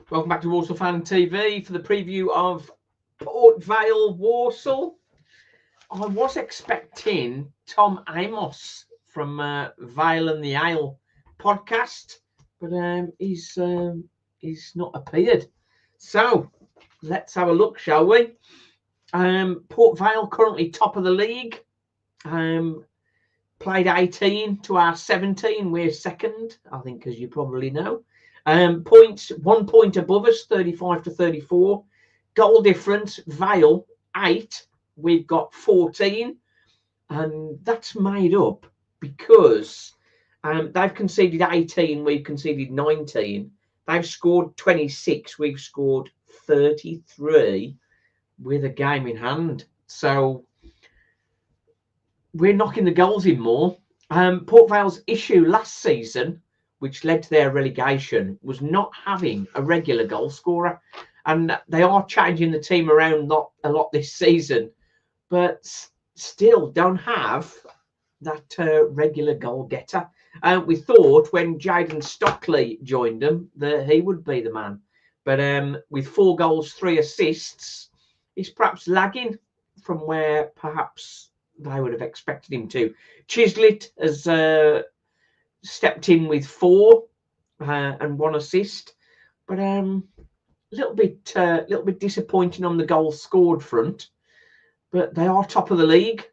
Welcome back to Walsall Fan TV for the preview of Port Vale Walsall. I was expecting Tom Amos from Vale and the Ale podcast, but he's not appeared. So let's have a look, shall we? Port Vale currently top of the league. Played 18 to our 17. We're second, I think, as you probably know. Points 1 point above us, 35 to 34. Goal difference, Vale 8. We've got 14, and that's made up because they've conceded 18. We've conceded 19. They've scored 26. We've scored 33 with a game in hand. So we're knocking the goals in more. Port Vale's issue last season, which led to their relegation, was not having a regular goal scorer. And they are changing the team around a lot this season, but still don't have that regular goal getter. We thought when Jaden Stockley joined them that he would be the man. But with 4 goals, 3 assists, he's perhaps lagging from where perhaps they would have expected him to. Chislett has stepped in with 4 and 1 assist, but a little bit disappointing on the goals scored front. But they are top of the league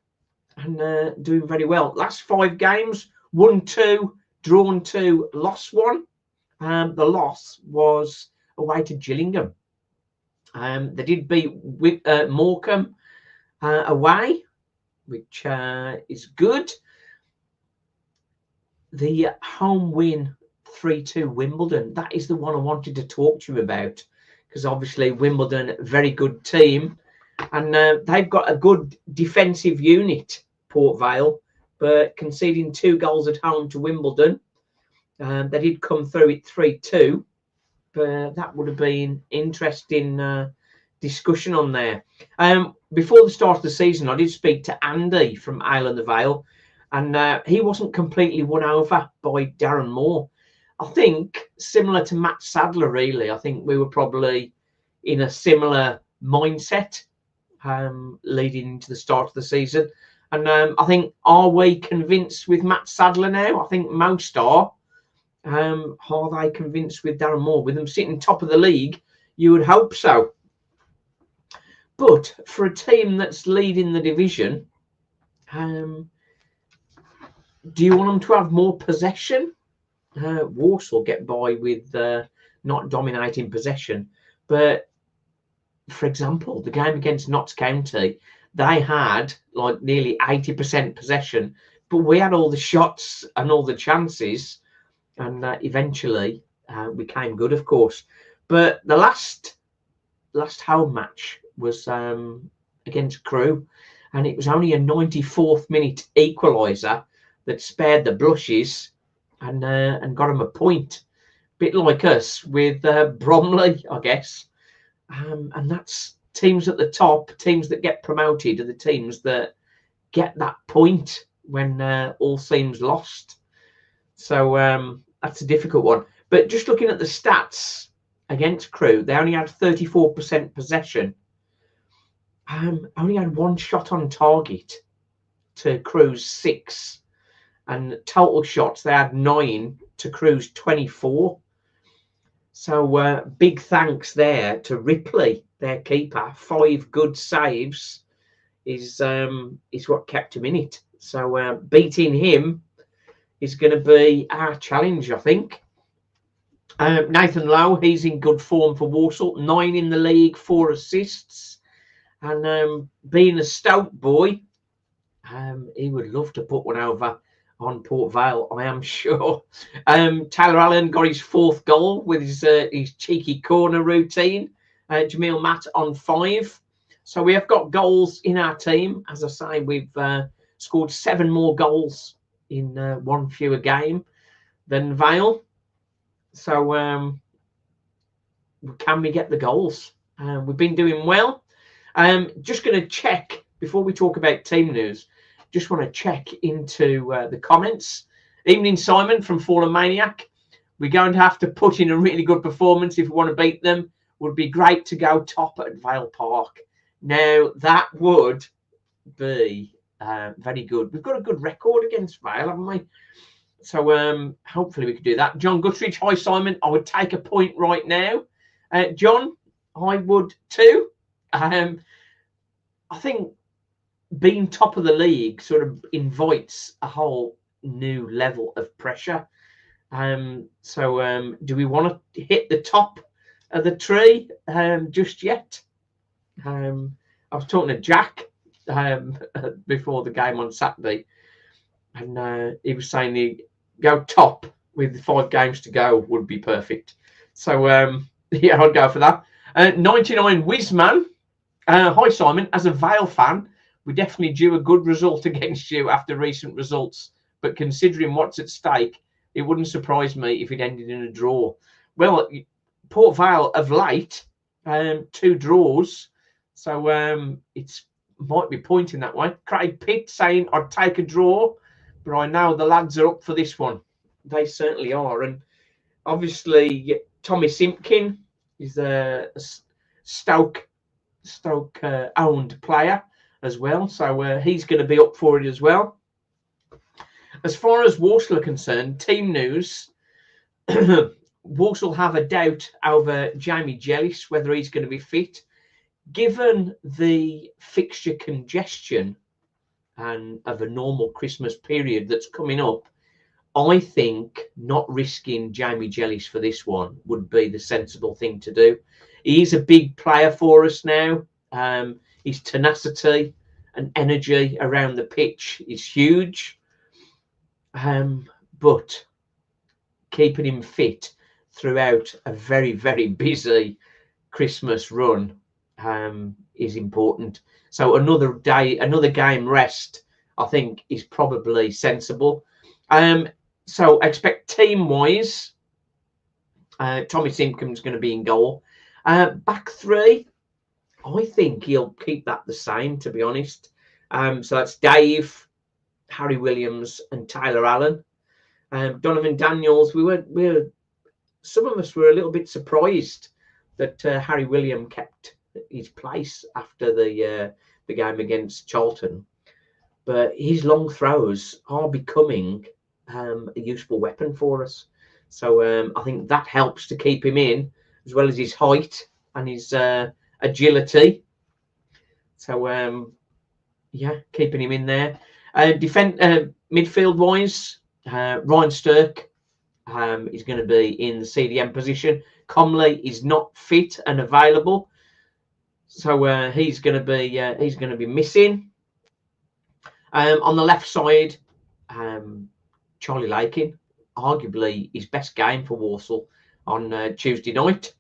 and doing very well. Last 5 games, won 2, drawn 2, lost 1. The loss was away to Gillingham. They did beat Morecambe away, which is good. The home win 3-2 Wimbledon, that is the one I wanted to talk to you about, because obviously Wimbledon, very good team, and they've got a good defensive unit, Port Vale, but conceding 2 goals at home to Wimbledon. They did come through it 3-2, but that would have been interesting discussion on there. Before the start of the season, I did speak to Andy from Ale and the Vale, and he wasn't completely won over by Darren Moore. I think similar to Matt Sadler, really. I think we were probably in a similar mindset leading into the start of the season. And I think, are we convinced with Matt Sadler now? I think most are. Are they convinced with Darren Moore? With them sitting top of the league, you would hope so. But for a team that's leading the division, do you want them to have more possession? Walsall get by with not dominating possession. But, for example, the game against Notts County, they had like nearly 80% possession, but we had all the shots and all the chances, and eventually we came good, of course. But the last home match was against Crewe, and it was only a 94th minute equaliser that spared the blushes and got them a point. Bit like us with Bromley, I guess. And that's teams at the top, teams that get promoted are the teams that get that point when all seems lost. So that's a difficult one. But just looking at the stats against Crewe, they only had 34% possession. Only had 1 shot on target to Crewe's 6. And total shots, they had 9 to Crewe's 24. So big thanks there to Ripley, their keeper. 5 good saves is what kept him in it. So beating him is going to be our challenge, I think. Nathan Lowe, he's in good form for Walsall. 9 in the league, 4 assists. And being a Stoke boy, he would love to put one over on Port Vale, I am sure. Tyler Allen got his 4th goal with his cheeky corner routine. Jamil Matt on 5. So we have got goals in our team. As I say, we've scored 7 more goals in 1 fewer game than Vale. So can we get the goals? We've been doing well. Just going to check before we talk about team news. Just want to check into the comments. Evening, Simon from Fallen Maniac. we're going to have to put in a really good performance if we want to beat them. Would be great to go top at Vale Park. Now, that would be very good. We've got a good record against Vale, haven't we? So hopefully we could do that. John Guttridge, hi Simon. I would take a point right now. John, I would too. I think being top of the league sort of invites a whole new level of pressure. So do we want to hit the top of the tree just yet? I was talking to Jack before the game on Saturday, and he was saying he go top with 5 games to go would be perfect. So yeah, I'd go for that. 99 Wizman, hi Simon. As a Vale fan, we definitely due a good result against you after recent results, but considering what's at stake, it wouldn't surprise me if it ended in a draw. Well, Port Vale of late, 2 draws, so it's might be pointing that way. Craig Pitt saying I'd take a draw, but I know the lads are up for this one. They certainly are. And obviously Tommy Simpkin is a Stoke owned player as well, so he's going to be up for it as well. As far as Walsall are concerned, team news, Walsall have a doubt over Jamie Jellis, whether he's going to be fit. Given the fixture congestion and of a normal Christmas period that's coming up, I think not risking Jamie Jellis for this one would be the sensible thing to do. He's a big player for us now. His tenacity and energy around the pitch is huge. But keeping him fit throughout a very, very busy Christmas run is important. So another game rest, I think, is probably sensible. So I expect team-wise, Tommy Simpkins going to be in goal. Back 3, I think he'll keep that the same, to be honest. So that's Dave, Harry Williams and Tyler Allen. Donovan Daniels, some of us were a little bit surprised that Harry Williams kept his place after the game against Charlton, but his long throws are becoming a useful weapon for us. So I think that helps to keep him in, as well as his height and his agility. So yeah, keeping him in there. Midfield wise, Ryan Stirk is going to be in the CDM position. Comley is not fit and available, so he's going to be missing. On the left side, Charlie Lakin, arguably his best game for Walsall on Tuesday night.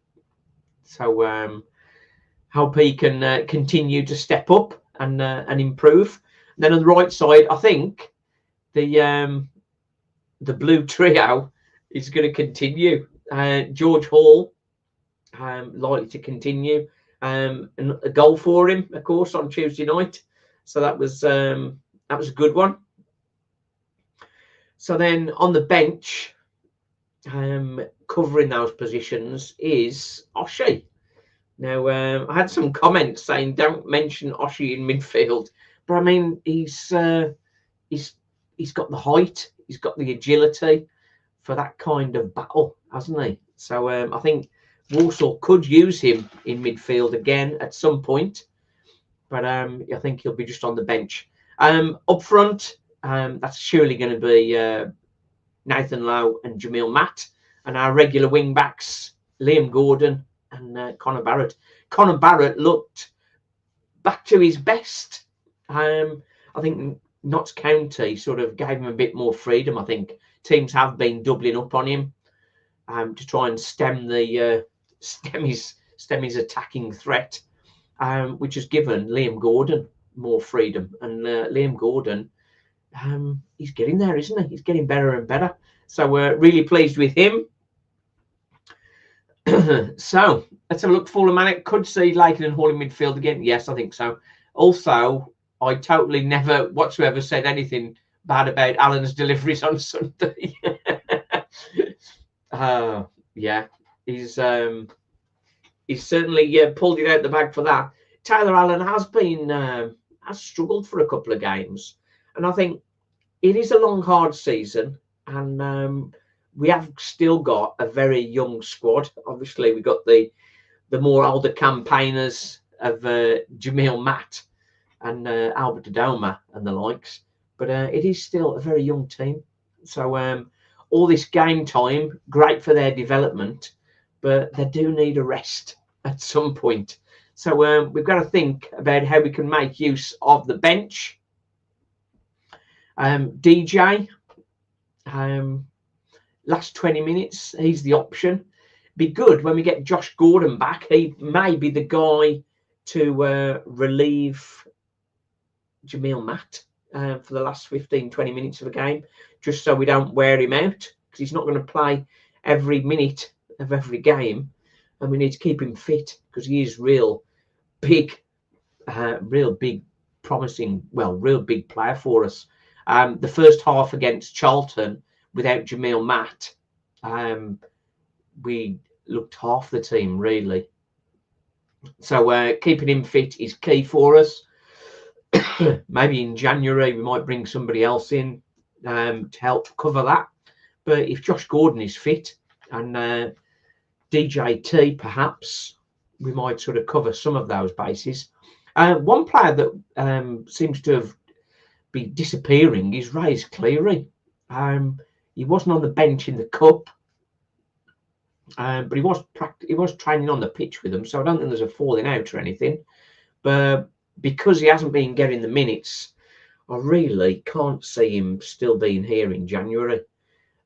So hope he can continue to step up and improve. And then on the right side, I think the blue trio is going to continue. George Hall likely to continue, and a goal for him, of course, on Tuesday night. So that was a good one. So then on the bench, covering those positions is Oshie. Now I had some comments saying don't mention Oshie in midfield, but I mean he's got the height, he's got the agility for that kind of battle, hasn't he? So I think Walsall could use him in midfield again at some point, but I think he'll be just on the bench. Up front, that's surely going to be Nathan Lowe and Jamil Matt, and our regular wing backs Liam Gordon and Connor Barrett. Connor Barrett looked back to his best. I think Notts County sort of gave him a bit more freedom. I think teams have been doubling up on him to try and stem his attacking threat, which has given Liam Gordon more freedom. And Liam Gordon, he's getting there, isn't he? He's getting better and better. So we're really pleased with him. So let's have a look. Fuller Manic could see Lakin and Hall in midfield again. Yes, I think so. Also, I totally never whatsoever said anything bad about Alan's deliveries on Sunday. Yeah, he's certainly pulled it out the bag for that. Taylor Allen has struggled for a couple of games, and I think it is a long, hard season, and we have still got a very young squad. Obviously, we got the more older campaigners of Jamil Matt and Albert Adoma and the likes, but it is still a very young team. So all this game time, great for their development, but they do need a rest at some point. So we've got to think about how we can make use of the bench. DJ, last 20 minutes, he's the option. Be good when we get Josh Gordon back. He may be the guy to relieve Jamil Matt for the last 15-20 minutes of a game, just so we don't wear him out, because he's not going to play every minute of every game, and we need to keep him fit because he is real big promising, real big player for us. The first half against Charlton without Jamil Matt, we looked half the team really. So keeping him fit is key for us. Maybe in January we might bring somebody else in to help cover that. But if Josh Gordon is fit and DJT, perhaps we might sort of cover some of those bases. One player that seems to have been disappearing is Ray's Cleary. He wasn't on the bench in the cup, but he was training on the pitch with them, so I don't think there's a falling out or anything. But because he hasn't been getting the minutes, I really can't see him still being here in January.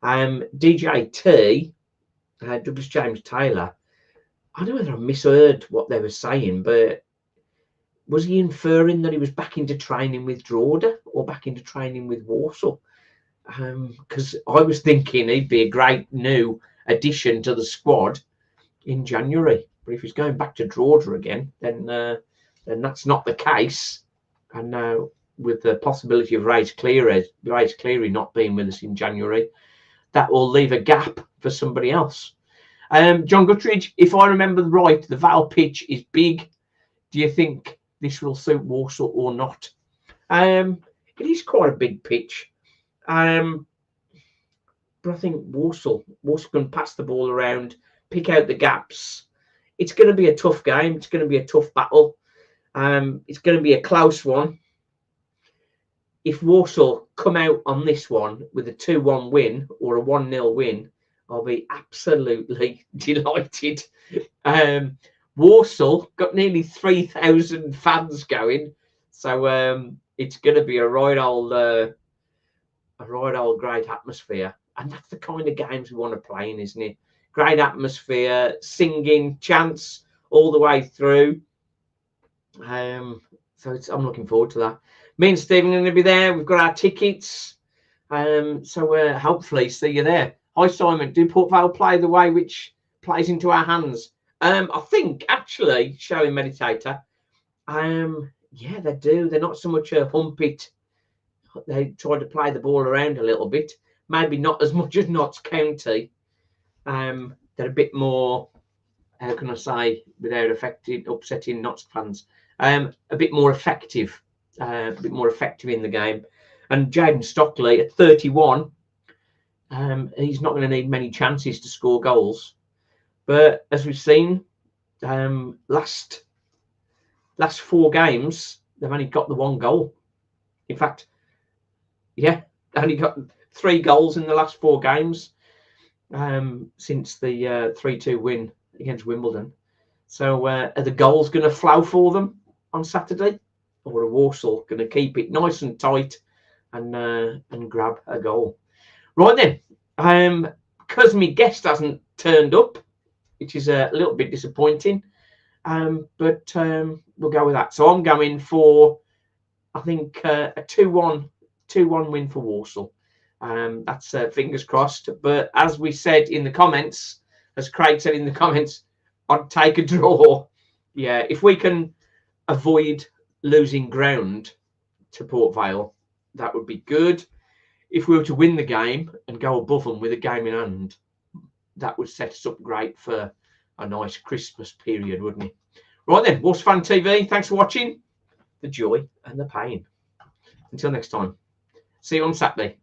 DJT, Douglas James Taylor, I don't know whether I misheard what they were saying, but was he inferring that he was back into training with Drogheda or back into training with Walsall? Because I was thinking he'd be a great new addition to the squad in January. But if he's going back to Drogheda again, then that's not the case. And with the possibility of Ray's Cleary not being with us in January, that will leave a gap for somebody else. John Guttridge, if I remember right, the Vale pitch is big. Do you think this will suit Walsall or not? It is quite a big pitch. But I think Walsall can pass the ball around, pick out the gaps. It's going to be a tough game. It's going to be a tough battle. It's going to be a close one. If Walsall come out on this one with a 2-1 win or a 1-0 win, I'll be absolutely delighted. Walsall got nearly 3,000 fans going, so it's going to be a right old great atmosphere, and that's the kind of games we want to play in, isn't it? Great atmosphere, singing, chants all the way through. So I'm looking forward to that. Me and Stephen are going to be there. We've got our tickets, so hopefully see you there. Hi Simon, do Port Vale play the way which plays into our hands? I think actually, showing Meditator, yeah, they do. They're not so much a hump it. They try to play the ball around a little bit. Maybe not as much as Notts County. They're a bit more, how can I say, without upsetting Notts fans, a bit more effective. A bit more effective in the game. And Jaden Stockley at 31, he's not going to need many chances to score goals. But as we've seen, last 4 games, they've only got the 1 goal. In fact, yeah, only got 3 goals in the last 4 games since the 3-2 win against Wimbledon. So are the goals going to flow for them on Saturday? Or are Walsall going to keep it nice and tight and grab a goal? Right then, because my guest hasn't turned up, which is a little bit disappointing, but we'll go with that. So I'm going for, I think, a 2-1 win for Walsall. That's fingers crossed. But as we said in the comments, as Craig said in the comments, I'd take a draw. Yeah, if we can avoid losing ground to Port Vale, that would be good. If we were to win the game and go above them with a game in hand, that would set us up great for a nice Christmas period, wouldn't it? Right then, Walsall Fan TV, thanks for watching. The joy and the pain. Until next time, see you on Saturday.